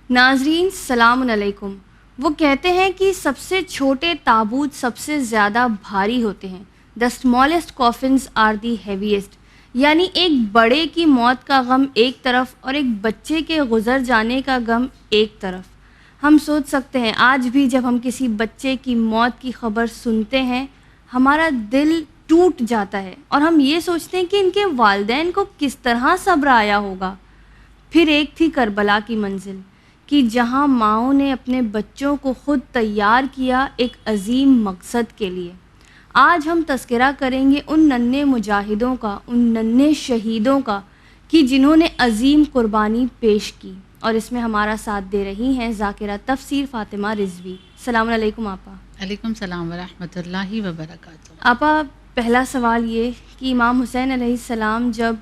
ناظرین السلام علیکم۔ وہ کہتے ہیں کہ سب سے چھوٹے تابوت سب سے زیادہ بھاری ہوتے ہیں۔ The smallest coffins are the heaviest۔ یعنی ایک بڑے کی موت کا غم ایک طرف اور ایک بچے کے گزر جانے کا غم ایک طرف۔ ہم سوچ سکتے ہیں آج بھی جب ہم کسی بچے کی موت کی خبر سنتے ہیں ہمارا دل ٹوٹ جاتا ہے اور ہم یہ سوچتے ہیں کہ ان کے والدین کو کس طرح صبر آیا ہوگا۔ پھر ایک تھی کربلا کی منزل کہ جہاں ماؤں نے اپنے بچوں کو خود تیار کیا ایک عظیم مقصد کے لیے۔ آج ہم تذکرہ کریں گے ان ننھے مجاہدوں کا، ان ننھے شہیدوں کا کہ جنہوں نے عظیم قربانی پیش کی، اور اس میں ہمارا ساتھ دے رہی ہیں ذاکرہ تفسیر فاطمہ رضوی۔ السلام علیکم آپا۔ علیکم السلام ورحمۃ اللہ وبرکاتہ۔ آپا، پہلا سوال یہ کہ امام حسین علیہ السلام جب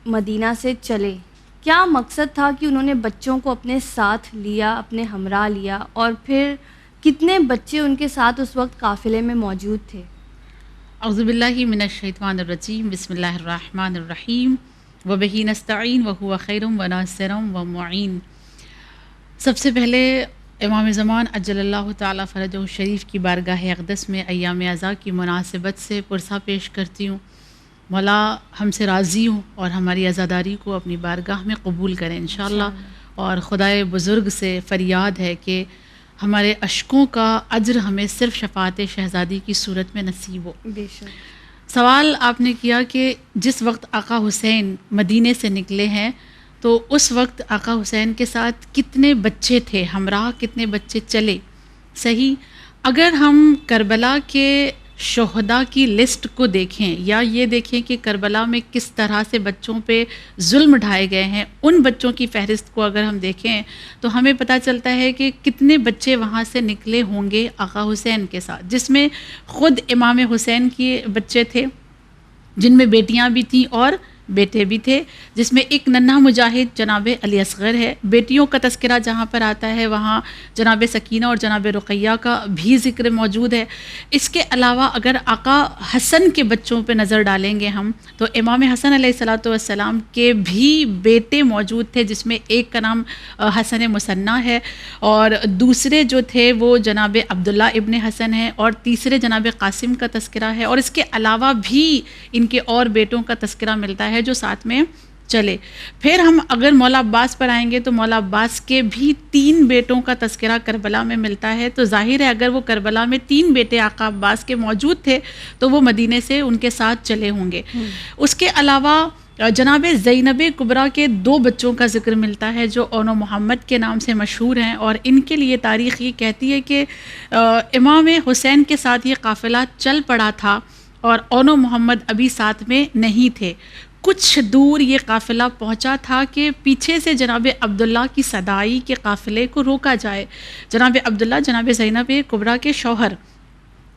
مدینہ سے چلے کیا مقصد تھا کہ انہوں نے بچوں کو اپنے ساتھ لیا، اپنے ہمراہ لیا، اور پھر کتنے بچے ان کے ساتھ اس وقت قافلے میں موجود تھے؟ اعوذ باللہ من الشیطان الرجیم، بسم اللہ الرحمن الرحیم، وبہ نستعین وہو خیر وناصر ومعین۔ سب سے پہلے امام زمان عجل اللہ تعالیٰ فرجہ الشریف کی بارگاہ اقدس میں ایام عزا کی مناسبت سے پرسہ پیش کرتی ہوں۔ مولا ہم سے راضی ہوں اور ہماری عزاداری کو اپنی بارگاہ میں قبول کریں انشاءاللہ، اور خدائے بزرگ سے فریاد ہے کہ ہمارے اشکوں کا اجر ہمیں صرف شفاعت شہزادی کی صورت میں نصیب ہو۔ بے شک۔ سوال آپ نے کیا کہ جس وقت آقا حسین مدینے سے نکلے ہیں تو اس وقت آقا حسین کے ساتھ کتنے بچے تھے، ہمراہ کتنے بچے چلے؟ صحیح، اگر ہم کربلا کے شہداء کی لسٹ کو دیکھیں یا یہ دیکھیں کہ کربلا میں کس طرح سے بچوں پہ ظلم ڈھائے گئے ہیں، ان بچوں کی فہرست کو اگر ہم دیکھیں تو ہمیں پتہ چلتا ہے کہ کتنے بچے وہاں سے نکلے ہوں گے آقا حسین کے ساتھ، جس میں خود امام حسین کے بچے تھے جن میں بیٹیاں بھی تھیں اور بیٹے بھی تھے، جس میں ایک ننھا مجاہد جناب علی اصغر ہے۔ بیٹیوں کا تذکرہ جہاں پر آتا ہے وہاں جناب سکینہ اور جناب رقیہ کا بھی ذکر موجود ہے۔ اس کے علاوہ اگر آقا حسن کے بچوں پہ نظر ڈالیں گے ہم تو امام حسن علیہ الصلاۃ والسلام کے بھی بیٹے موجود تھے، جس میں ایک کا نام حسن مثنیٰ ہے اور دوسرے جو تھے وہ جناب عبداللہ ابن حسن ہیں اور تیسرے جناب قاسم کا تذکرہ ہے، اور اس کے علاوہ بھی ان کے اور بیٹوں کا تذکرہ ملتا ہے جو ساتھ میں چلے۔ پھر ہم اگر مولا عباس پر آئیں گے تو مولا عباس کے بھی 3 بیٹوں کا تذکرہ کربلا میں ملتا ہے، تو ظاہر ہے اگر وہ کربلا میں 3 بیٹے آقا عباس کے موجود تھے تو وہ مدینے سے ان کے ساتھ چلے ہوں گے۔ اس کے علاوہ جناب زینب کبریٰ کے 2 بچوں کا ذکر ملتا ہے جو اون و محمد کے نام سے مشہور ہیں، اور ان کے لیے تاریخ یہ کہتی ہے کہ امام حسین کے ساتھ یہ قافلہ چل پڑا تھا اور اون و محمد ابھی ساتھ میں نہیں تھے۔ کچھ دور یہ قافلہ پہنچا تھا کہ پیچھے سے جناب عبداللہ کی صدائی کے قافلے کو روکا جائے۔ جناب عبداللہ جناب زینب کبریٰ کے شوہر،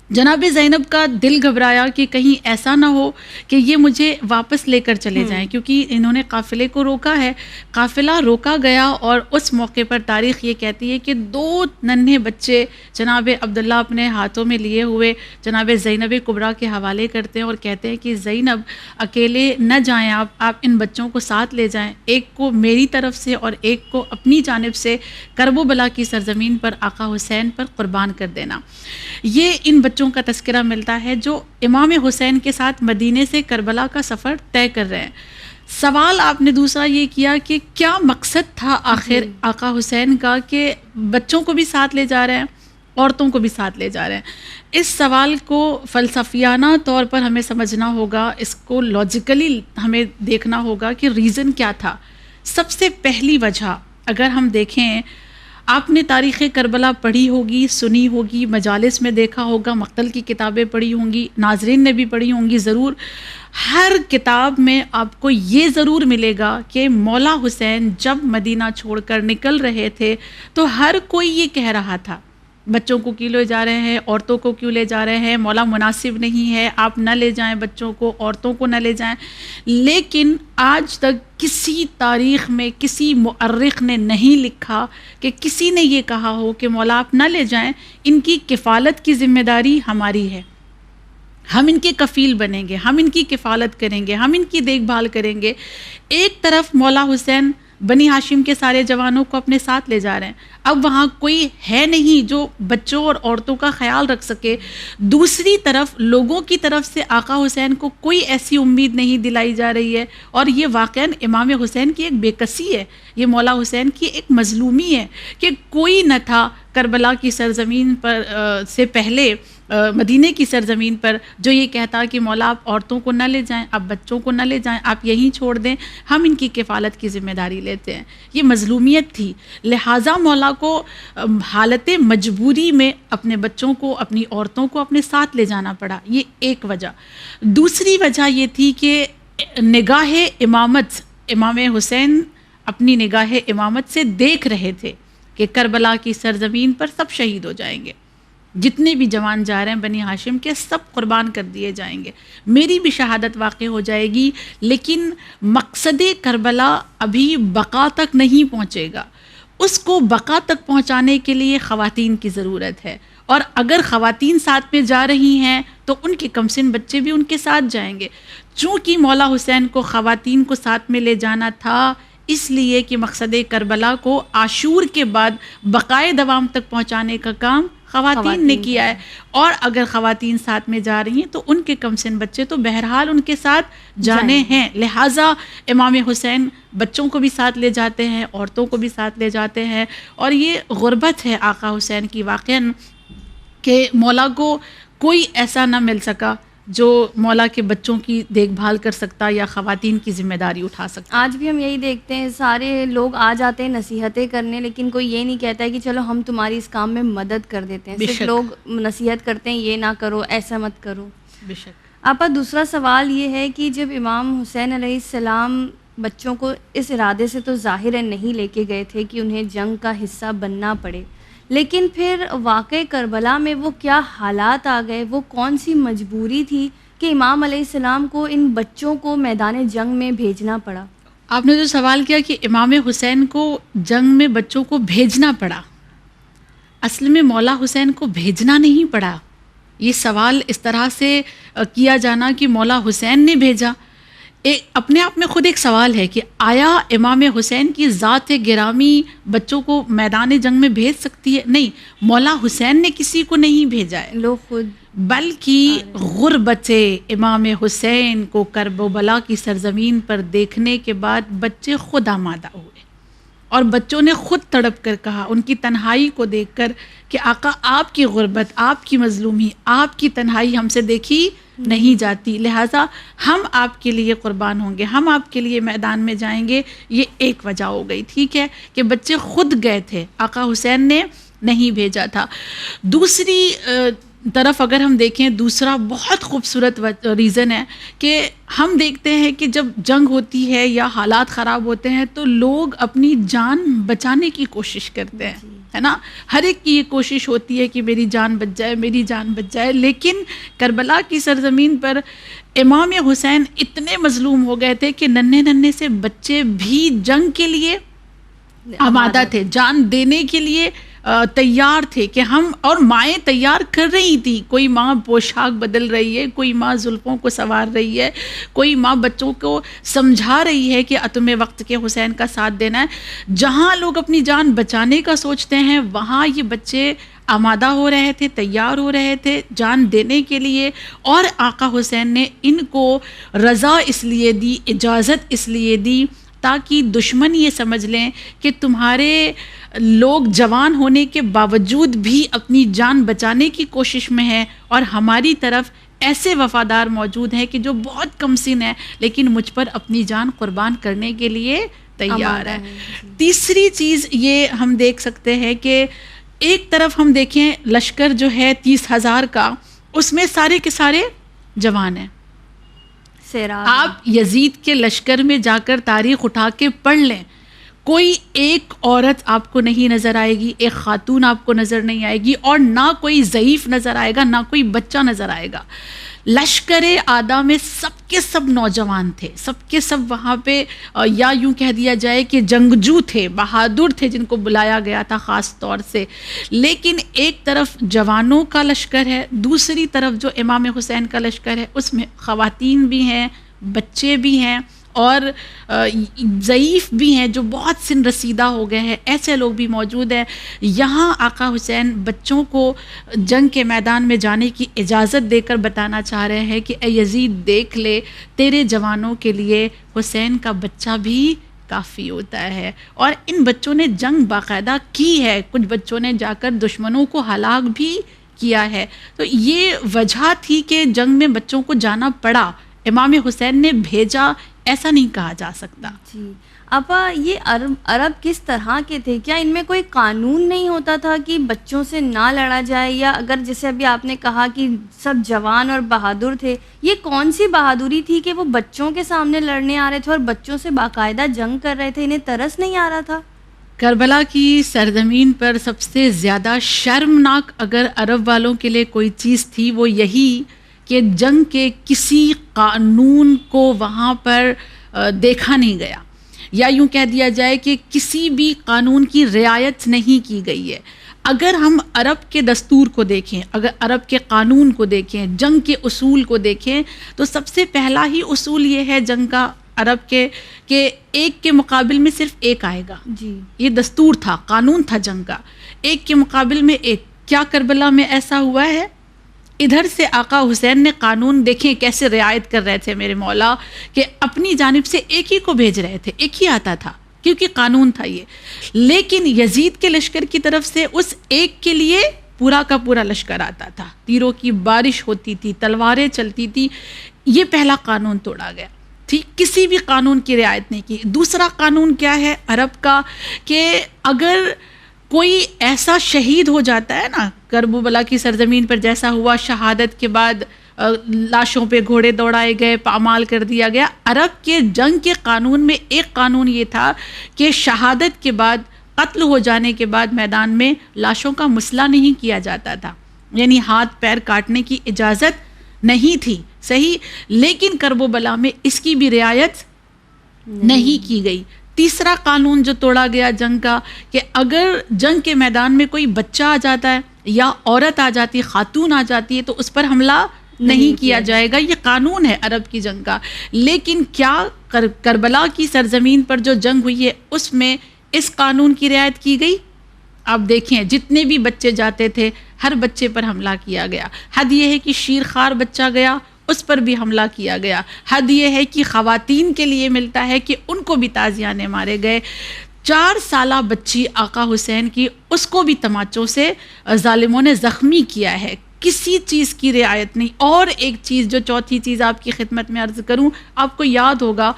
جناب زینب کا دل گھبرایا کہ کہیں ایسا نہ ہو کہ یہ مجھے واپس لے کر چلے جائیں، کیونکہ انہوں نے قافلے کو روکا ہے۔ قافلہ روکا گیا اور اس موقع پر تاریخ یہ کہتی ہے کہ 2 ننھے بچے جناب عبداللہ اپنے ہاتھوں میں لیے ہوئے جناب زینب کبریٰ کے حوالے کرتے ہیں اور کہتے ہیں کہ زینب اکیلے نہ جائیں، آپ ان بچوں کو ساتھ لے جائیں، ایک کو میری طرف سے اور ایک کو اپنی جانب سے کرب و بلا کی سرزمین پر آقا حسین پر قربان کر دینا۔ یہ ان بچوں کا تذکرہ ملتا ہے جو امام حسین کے ساتھ مدینے سے کربلا کا سفر طے کر رہے ہیں۔ سوال آپ نے دوسرا یہ کیا کہ کیا مقصد تھا آخر آقا حسین کا کہ بچوں کو بھی ساتھ لے جا رہے ہیں، عورتوں کو بھی ساتھ لے جا رہے ہیں؟ اس سوال کو فلسفیانہ طور پر ہمیں سمجھنا ہوگا، اس کو لاجیکلی ہمیں دیکھنا ہوگا کہ ریزن کیا تھا۔ سب سے پہلی وجہ اگر ہم دیکھیں، آپ نے تاریخ کربلا پڑھی ہوگی، سنی ہوگی، مجالس میں دیکھا ہوگا، مقتل کی کتابیں پڑھی ہوں گی، ناظرین نے بھی پڑھی ہوں گی ضرور۔ ہر کتاب میں آپ کو یہ ضرور ملے گا کہ مولا حسین جب مدینہ چھوڑ کر نکل رہے تھے تو ہر کوئی یہ کہہ رہا تھا بچوں کو کیوں لے جا رہے ہیں، عورتوں کو کیوں لے جا رہے ہیں، مولا مناسب نہیں ہے، آپ نہ لے جائیں بچوں کو، عورتوں کو نہ لے جائیں۔ لیکن آج تک کسی تاریخ میں کسی مؤرخ نے نہیں لکھا کہ کسی نے یہ کہا ہو کہ مولا آپ نہ لے جائیں، ان کی کفالت کی ذمہ داری ہماری ہے، ہم ان کے کفیل بنیں گے، ہم ان کی کفالت کریں گے، ہم ان کی دیکھ بھال کریں گے۔ ایک طرف مولا حسین بنی ہاشم کے سارے جوانوں کو اپنے ساتھ لے جا رہے ہیں. اب وہاں کوئی ہے نہیں جو بچوں اور عورتوں کا خیال رکھ سکے. دوسری طرف لوگوں کی طرف سے آقا حسین کو کوئی ایسی امید نہیں دلائی جا رہی ہے, اور یہ واقعاً امام حسین کی ایک بے کسی ہے, یہ مولا حسین کی ایک مظلومی ہے کہ کوئی نہ تھا کربلا کی سرزمین پر سے پہلے مدینے کی سرزمین پر جو یہ کہتا کہ مولا آپ عورتوں کو نہ لے جائیں, آپ بچوں کو نہ لے جائیں, آپ یہیں چھوڑ دیں, ہم ان کی کفالت کی ذمہ داری لیتے ہیں. یہ مظلومیت تھی, لہٰذا مولا کو حالت مجبوری میں اپنے بچوں کو, اپنی عورتوں کو اپنے ساتھ لے جانا پڑا. یہ ایک وجہ. دوسری وجہ یہ تھی کہ نگاہ امامت, امام حسین اپنی نگاہ امامت سے دیکھ رہے تھے کہ کربلا کی سرزمین پر سب شہید ہو جائیں گے, جتنے بھی جوان جا رہے ہیں بنی ہاشم کے سب قربان کر دیے جائیں گے, میری بھی شہادت واقع ہو جائے گی, لیکن مقصد کربلا ابھی بقا تک نہیں پہنچے گا. اس کو بقا تک پہنچانے کے لیے خواتین کی ضرورت ہے, اور اگر خواتین ساتھ میں جا رہی ہیں تو ان کے کمسن بچے بھی ان کے ساتھ جائیں گے. چونکہ مولا حسین کو خواتین کو ساتھ میں لے جانا تھا, اس لیے کہ مقصد کربلا کو عاشور کے بعد بقائے دوام تک پہنچانے کا کام خواتین نے کیا ہے, اور اگر خواتین ساتھ میں جا رہی ہیں تو ان کے کمسن بچے تو بہرحال ان کے ساتھ جانے ہیں. لہٰذا امام حسین بچوں کو بھی ساتھ لے جاتے ہیں, عورتوں کو بھی ساتھ لے جاتے ہیں, اور یہ غربت ہے آقا حسین کی واقعاً کہ مولا کو کوئی ایسا نہ مل سکا جو مولا کے بچوں کی دیکھ بھال کر سکتا یا خواتین کی ذمہ داری اٹھا سکتا. آج بھی ہم یہی دیکھتے ہیں, سارے لوگ آ جاتے ہیں نصیحتیں کرنے, لیکن کوئی یہ نہیں کہتا ہے کہ چلو ہم تمہاری اس کام میں مدد کر دیتے ہیں. صرف لوگ نصیحت کرتے ہیں یہ نہ کرو, ایسا مت کرو. بے شک. آپا دوسرا سوال یہ ہے کہ جب امام حسین علیہ السلام بچوں کو اس ارادے سے تو ظاہراً نہیں لے کے گئے تھے کہ انہیں جنگ کا حصہ بننا پڑے, لیکن پھر واقع کربلا میں وہ کیا حالات آ گئے, وہ کون سی مجبوری تھی کہ امام علیہ السلام کو ان بچوں کو میدان جنگ میں بھیجنا پڑا؟ آپ نے جو سوال کیا کہ امام حسین کو جنگ میں بچوں کو بھیجنا پڑا, اصل میں مولا حسین کو بھیجنا نہیں پڑا. یہ سوال اس طرح سے کیا جانا کہ مولا حسین نے بھیجا, اپنے آپ میں خود ایک سوال ہے کہ آیا امام حسین کی ذات گرامی بچوں کو میدان جنگ میں بھیج سکتی ہے؟ نہیں, مولا حسین نے کسی کو نہیں بھیجا ہے, لوگ خود, بلکہ غربت امام حسین کو کرب و بلا کی سرزمین پر دیکھنے کے بعد بچے خود آمادہ ہوئے, اور بچوں نے خود تڑپ کر کہا ان کی تنہائی کو دیکھ کر کہ آقا آپ کی غربت, آپ کی مظلومی, آپ کی تنہائی ہم سے دیکھی نہیں جاتی, لہٰذا ہم آپ کے لیے قربان ہوں گے, ہم آپ کے لیے میدان میں جائیں گے. یہ ایک وجہ ہو گئی, ٹھیک ہے, کہ بچے خود گئے تھے, آقا حسین نے نہیں بھیجا تھا. دوسری طرف اگر ہم دیکھیں, دوسرا بہت خوبصورت ریزن ہے کہ ہم دیکھتے ہیں کہ جب جنگ ہوتی ہے یا حالات خراب ہوتے ہیں تو لوگ اپنی جان بچانے کی کوشش کرتے ہیں, ہے نا, ہر ایک کی یہ کوشش ہوتی ہے کہ میری جان بچ جائے, میری جان بچ جائے. لیکن کربلا کی سرزمین پر امام حسین اتنے مظلوم ہو گئے تھے کہ ننھے ننھے سے بچے بھی جنگ کے لیے آمادہ تھے, جان دینے کے لیے تیار تھے کہ ہم, اور مائیں تیار کر رہی تھی. کوئی ماں پوشاک بدل رہی ہے, کوئی ماں زلفوں کو سنوار رہی ہے, کوئی ماں بچوں کو سمجھا رہی ہے کہ تمہیں وقت کے حسین کا ساتھ دینا ہے. جہاں لوگ اپنی جان بچانے کا سوچتے ہیں وہاں یہ بچے آمادہ ہو رہے تھے, تیار ہو رہے تھے جان دینے کے لیے. اور آقا حسین نے ان کو رضا اس لیے دی, اجازت اس لیے دی تاکہ دشمن یہ سمجھ لیں کہ تمہارے لوگ جوان ہونے کے باوجود بھی اپنی جان بچانے کی کوشش میں ہیں, اور ہماری طرف ایسے وفادار موجود ہیں کہ جو بہت کم سن ہیں لیکن مجھ پر اپنی جان قربان کرنے کے لیے تیار ہے. تیسری چیز یہ ہم دیکھ سکتے ہیں کہ ایک طرف ہم دیکھیں لشکر جو ہے 30,000 کا, اس میں سارے کے سارے جوان ہیں. آپ یزید کے لشکر میں جا کر تاریخ اٹھا کے پڑھ لیں, کوئی ایک عورت آپ کو نہیں نظر آئے گی, ایک خاتون آپ کو نظر نہیں آئے گی, اور نہ کوئی ضعیف نظر آئے گا, نہ کوئی بچہ نظر آئے گا. لشکر آدھا میں سب کے سب نوجوان تھے, سب کے سب وہاں پہ یا یوں کہہ دیا جائے کہ جنگجو تھے, بہادر تھے, جن کو بلایا گیا تھا خاص طور سے. لیکن ایک طرف جوانوں کا لشکر ہے, دوسری طرف جو امام حسین کا لشکر ہے اس میں خواتین بھی ہیں, بچے بھی ہیں, اور ضعیف بھی ہیں, جو بہت سن رسیدہ ہو گئے ہیں, ایسے لوگ بھی موجود ہیں. یہاں آقا حسین بچوں کو جنگ کے میدان میں جانے کی اجازت دے کر بتانا چاہ رہے ہیں کہ اے یزید دیکھ لے, تیرے جوانوں کے لیے حسین کا بچہ بھی کافی ہوتا ہے. اور ان بچوں نے جنگ باقاعدہ کی ہے, کچھ بچوں نے جا کر دشمنوں کو ہلاک بھی کیا ہے. تو یہ وجہ تھی کہ جنگ میں بچوں کو جانا پڑا, امام حسین نے بھیجا ایسا نہیں کہا جا سکتا. جی آپا, یہ عرب کس طرح کے تھے؟ کیا ان میں کوئی قانون نہیں ہوتا تھا کہ بچوں سے نہ لڑا جائے؟ یا اگر جیسے ابھی آپ نے کہا کہ سب جوان اور بہادر تھے, یہ کون سی بہادری تھی کہ وہ بچوں کے سامنے لڑنے آ رہے تھے اور بچوں سے باقاعدہ جنگ کر رہے تھے؟ انہیں ترس نہیں آ رہا تھا؟ کربلا کی سرزمین پر سب سے زیادہ شرمناک اگر عرب والوں کے لیے کوئی چیز تھی وہ یہی کہ جنگ کے کسی قانون کو وہاں پر دیکھا نہیں گیا, یا یوں کہہ دیا جائے کہ کسی بھی قانون کی رعایت نہیں کی گئی ہے. اگر ہم عرب کے دستور کو دیکھیں, اگر عرب کے قانون کو دیکھیں, جنگ کے اصول کو دیکھیں, تو سب سے پہلا ہی اصول یہ ہے جنگ کا عرب کے کہ ایک کے مقابل میں صرف ایک آئے گا. جی, یہ دستور تھا, قانون تھا جنگ کا, ایک کے مقابل میں ایک. کیا کربلا میں ایسا ہوا ہے؟ ادھر سے آقا حسین نے قانون دیکھیں کیسے رعایت کر رہے تھے میرے مولا, کہ اپنی جانب سے ایک ہی کو بھیج رہے تھے, ایک ہی آتا تھا کیونکہ قانون تھا یہ. لیکن یزید کے لشکر کی طرف سے اس ایک کے لیے پورا کا پورا لشکر آتا تھا, تیروں کی بارش ہوتی تھی, تلواریں چلتی تھی. یہ پہلا قانون توڑا گیا, ٹھیک, کسی بھی قانون کی رعایت نہیں کی. دوسرا قانون کیا ہے عرب کا کہ اگر کوئی ایسا شہید ہو جاتا ہے نا, کربلا کی سرزمین پر جیسا ہوا, شہادت کے بعد لاشوں پہ گھوڑے دوڑائے گئے, پامال کر دیا گیا. عرب کے جنگ کے قانون میں ایک قانون یہ تھا کہ شہادت کے بعد, قتل ہو جانے کے بعد میدان میں لاشوں کا مسئلہ نہیں کیا جاتا تھا, یعنی ہاتھ پیر کاٹنے کی اجازت نہیں تھی, صحیح. لیکن کربلا میں اس کی بھی رعایت نہیں کی گئی. تیسرا قانون جو توڑا گیا جنگ کا کہ اگر جنگ کے میدان میں کوئی بچہ آ جاتا ہے یا عورت آ جاتی ہے, خاتون آ جاتی ہے, تو اس پر حملہ نہیں کیا جائے گا. یہ قانون ہے عرب کی جنگ کا. لیکن کیا کربلا کی سرزمین پر جو جنگ ہوئی ہے اس میں اس قانون کی رعایت کی گئی؟ آپ دیکھیں جتنے بھی بچے جاتے تھے ہر بچے پر حملہ کیا گیا. حد یہ ہے کہ شیرخوار بچہ گیا اس پر بھی حملہ کیا گیا. حد یہ ہے کہ خواتین کے لیے ملتا ہے کہ ان کو بھی تازیانے مارے گئے. 4 سالہ بچی آقا حسین کی, اس کو بھی تماچوں سے ظالموں نے زخمی کیا ہے. کسی چیز کی رعایت نہیں. اور ایک چیز جو چوتھی چیز آپ کی خدمت میں عرض کروں, آپ کو یاد ہوگا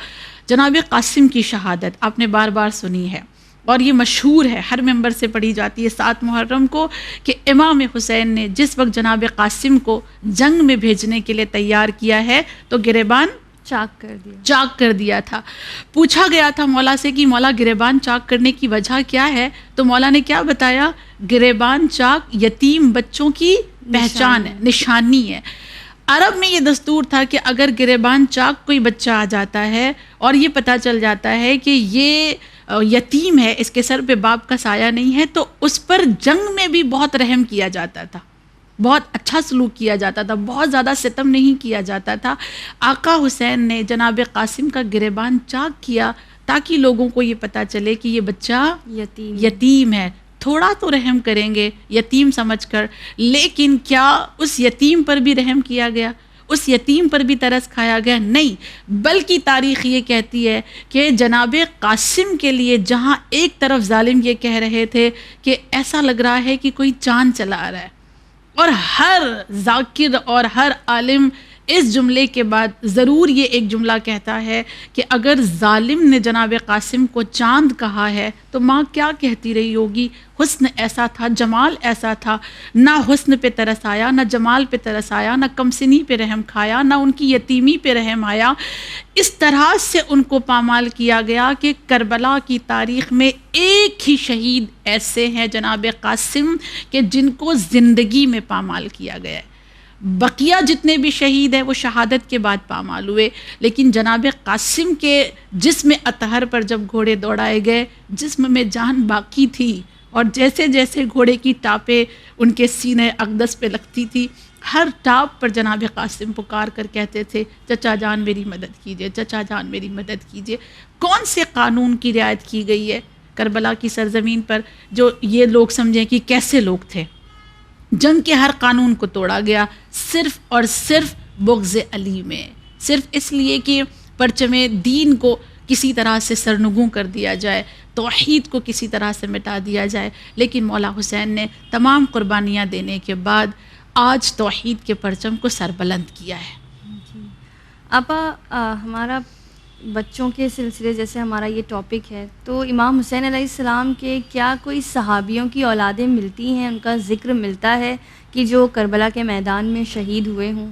جناب قاسم کی شہادت آپ نے بار بار سنی ہے اور یہ مشہور ہے, ہر ممبر سے پڑھی جاتی ہے 7 محرم کو, کہ امام حسین نے جس وقت جناب قاسم کو جنگ میں بھیجنے کے لیے تیار کیا ہے تو گریبان چاک کر دیا تھا. پوچھا گیا تھا مولا سے کہ مولا گریبان چاک کرنے کی وجہ کیا ہے, تو مولا نے کیا بتایا, گریبان چاک یتیم بچوں کی پہچان ہے, نشانی ہے. عرب میں یہ دستور تھا کہ اگر گریبان چاک کوئی بچہ آ جاتا ہے اور یہ پتہ چل جاتا ہے کہ یہ یتیم ہے, اس کے سر پہ باپ کا سایہ نہیں ہے, تو اس پر جنگ میں بھی بہت رحم کیا جاتا تھا, بہت اچھا سلوک کیا جاتا تھا, بہت زیادہ ستم نہیں کیا جاتا تھا. آقا حسین نے جناب قاسم کا گریبان چاک کیا تاکہ لوگوں کو یہ پتہ چلے کہ یہ بچہ یتیم ہے. تھوڑا تو رحم کریں گے یتیم سمجھ کر, لیکن کیا اس یتیم پر بھی رحم کیا گیا, اس یتیم پر بھی ترس کھایا گیا؟ نہیں. بلکہ تاریخ یہ کہتی ہے کہ جناب قاسم کے لیے جہاں ایک طرف ظالم یہ کہہ رہے تھے کہ ایسا لگ رہا ہے کہ کوئی چاند چلا آ رہا ہے, اور ہر ذاکر اور ہر عالم اس جملے کے بعد ضرور یہ ایک جملہ کہتا ہے کہ اگر ظالم نے جناب قاسم کو چاند کہا ہے تو ماں کیا کہتی رہی ہوگی. حسن ایسا تھا, جمال ایسا تھا, نہ حسن پہ ترس آیا, نہ جمال پہ ترس آیا, نہ کمسنی پہ رحم کھایا, نہ ان کی یتیمی پہ رحم آیا. اس طرح سے ان کو پامال کیا گیا کہ کربلا کی تاریخ میں ایک ہی شہید ایسے ہیں جناب قاسم کہ جن کو زندگی میں پامال کیا گیا ہے. بقیہ جتنے بھی شہید ہیں وہ شہادت کے بعد پامال ہوئے, لیکن جناب قاسم کے جسم اطہر پر جب گھوڑے دوڑائے گئے, جسم میں جان باقی تھی, اور جیسے جیسے گھوڑے کی ٹاپیں ان کے سینے اقدس پہ لگتی تھی ہر ٹاپ پر جناب قاسم پکار کر کہتے تھے چچا جان میری مدد کیجیے، چچا جان میری مدد کیجیے۔ کون سے قانون کی رعایت کی گئی ہے کربلا کی سرزمین پر جو یہ لوگ سمجھیں کہ کیسے لوگ تھے؟ جنگ کے ہر قانون کو توڑا گیا صرف اور صرف بغض علی میں، صرف اس لیے کہ پرچم دین کو کسی طرح سے سرنگوں کر دیا جائے، توحید کو کسی طرح سے مٹا دیا جائے۔ لیکن مولا حسین نے تمام قربانیاں دینے کے بعد آج توحید کے پرچم کو سربلند کیا ہے۔ جی آپا، ہمارا بچوں کے سلسلے جیسے ہمارا یہ ٹاپک ہے، تو امام حسین علیہ السلام کے کیا کوئی صحابیوں کی اولادیں ملتی ہیں، ان کا ذکر ملتا ہے کہ جو کربلا کے میدان میں شہید ہوئے ہوں؟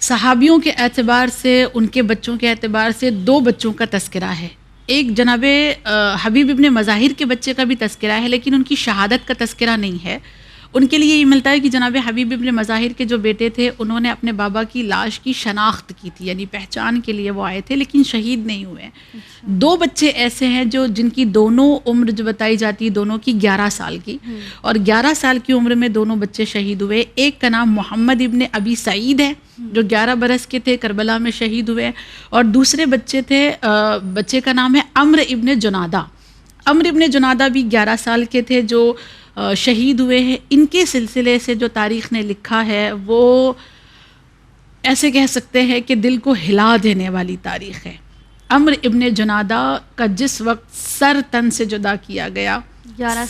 صحابیوں کے اعتبار سے، ان کے بچوں کے اعتبار سے 2 بچوں کا تذکرہ ہے۔ ایک جناب حبیب ابن مظاہر کے بچے کا بھی تذکرہ ہے، لیکن ان کی شہادت کا تذکرہ نہیں ہے۔ ان کے لیے یہ ملتا ہے کہ جناب حبیب ابن مظاہر کے جو بیٹے تھے انہوں نے اپنے بابا کی لاش کی شناخت کی تھی، یعنی پہچان کے لیے وہ آئے تھے، لیکن شہید نہیں ہوئے۔ 2 بچے ایسے ہیں جن کی دونوں عمر جو بتائی جاتی ہے دونوں کی 11 سال کی، اور 11 سال کی عمر میں دونوں بچے شہید ہوئے۔ ایک کا نام محمد ابن ابی سعید ہے جو 11 برس کے تھے، کربلا میں شہید ہوئے، اور دوسرے بچے کا نام ہے عمرو ابن جنادہ۔ عمرو ابن جنادہ بھی 11 سال کے تھے جو شہید ہوئے ہیں۔ ان کے سلسلے سے جو تاریخ نے لکھا ہے وہ ایسے کہہ سکتے ہیں کہ دل کو ہلا دینے والی تاریخ ہے۔ عمرو ابن جنادہ کا جس وقت سر تن سے جدا کیا گیا، 11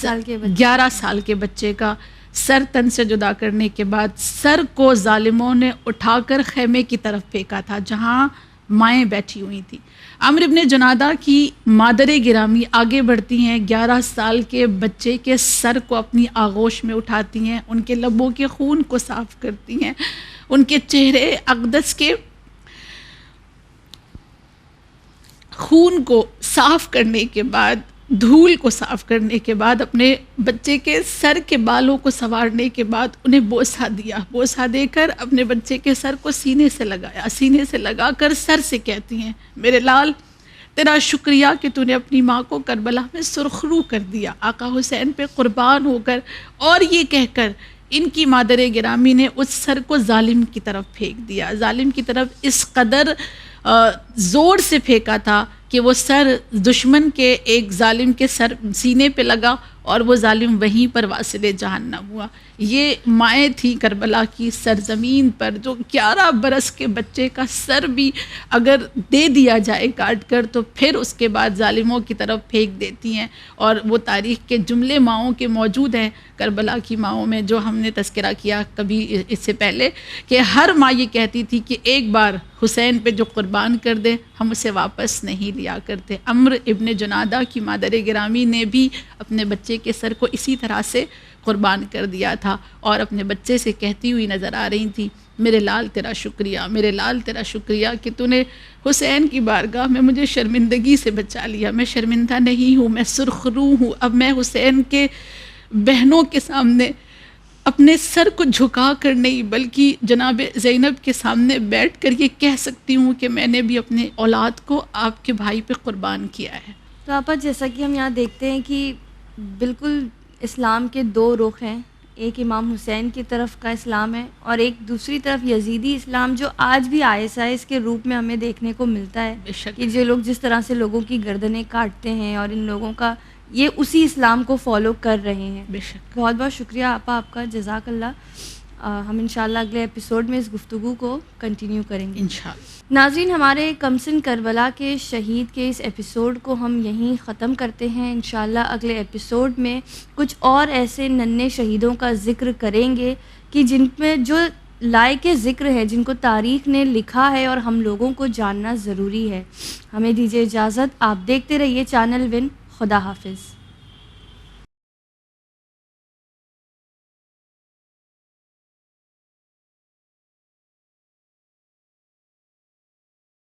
سال کے بچے کا سر تن سے جدا کرنے کے بعد سر کو ظالموں نے اٹھا کر خیمے کی طرف پھینکا تھا جہاں مائیں بیٹھی ہوئی تھیں۔ عمرو ابن جنادہ کی مادر گرامی آگے بڑھتی ہیں، 11 سال کے بچے کے سر کو اپنی آغوش میں اٹھاتی ہیں، ان کے لبوں کے خون کو صاف کرتی ہیں، ان کے چہرے اقدس کے خون کو صاف کرنے کے بعد، دھول کو صاف کرنے کے بعد، اپنے بچے کے سر کے بالوں کو سنوارنے کے بعد انہیں بوسہ دیا۔ بوسہ دے کر اپنے بچے کے سر کو سینے سے لگایا، سینے سے لگا کر سر سے کہتی ہیں میرے لال تیرا شکریہ کہ تو نے اپنی ماں کو کربلا میں سرخرو کر دیا، آقا حسین پہ قربان ہو کر۔ اور یہ کہہ کر ان کی مادر گرامی نے اس سر کو ظالم کی طرف پھینک دیا، ظالم کی طرف اس قدر زور سے پھینکا تھا کہ وہ سر دشمن کے ایک ظالم کے سینے پہ لگا اور وہ ظالم وہیں پر واصل جہنم ہوا۔ یہ مائیں تھی کربلا کی سرزمین پر جو 11 برس کے بچے کا سر بھی اگر دے دیا جائے کاٹ کر تو پھر اس کے بعد ظالموں کی طرف پھینک دیتی ہیں۔ اور وہ تاریخ کے جملے ماؤں کے موجود ہیں کربلا کی ماؤں میں جو ہم نے تذکرہ کیا کبھی اس سے پہلے، کہ ہر ماں یہ کہتی تھی کہ ایک بار حسین پہ جو قربان کر دے ہم اسے واپس نہیں لیا کرتے۔ عمرو ابن جنادہ کی مادر گرامی نے بھی اپنے بچے کے سر کو اسی طرح سے قربان کر دیا تھا اور اپنے بچے سے کہتی ہوئی نظر آ رہی تھی میرے لال تیرا شکریہ، میرے لال تیرا شکریہ کہ تو نے حسین کی بارگاہ میں مجھے شرمندگی سے بچا لیا۔ میں شرمندہ نہیں ہوں، میں سرخرو ہوں۔ اب میں حسین کے بہنوں کے سامنے اپنے سر کو جھکا کر نہیں بلکہ جناب زینب کے سامنے بیٹھ کر یہ کہہ سکتی ہوں کہ میں نے بھی اپنے اولاد کو آپ کے بھائی پہ قربان کیا ہے۔ تو آپا جیسا کہ ہم یہاں دیکھتے ہیں کہ بالکل اسلام کے 2 رخ ہیں، ایک امام حسین کی طرف کا اسلام ہے اور ایک دوسری طرف یزیدی اسلام جو آج بھی ISIS کے روپ میں ہمیں دیکھنے کو ملتا ہے بے شک کہ جو لوگ جس طرح سے لوگوں کی گردنیں کاٹتے ہیں اور ان لوگوں کا یہ اسی اسلام کو فالو کر رہے ہیں۔ بے شک بہت بہت شکریہ آپا آپ کا، جزاک اللہ۔ ہم انشاءاللہ اگلے ایپیسوڈ میں اس گفتگو کو کنٹینیو کریں گے انشاءاللہ۔ ناظرین، ہمارے کمسن کربلا کے شہید کے اس ایپیسوڈ کو ہم یہیں ختم کرتے ہیں۔ انشاءاللہ اگلے ایپیسوڈ میں کچھ اور ایسے ننھے شہیدوں کا ذکر کریں گے کہ جن میں جو لائق ذکر ہے، جن کو تاریخ نے لکھا ہے اور ہم لوگوں کو جاننا ضروری ہے۔ ہمیں دیجیے اجازت، آپ دیکھتے رہیے چینل ون۔ خدا حافظ۔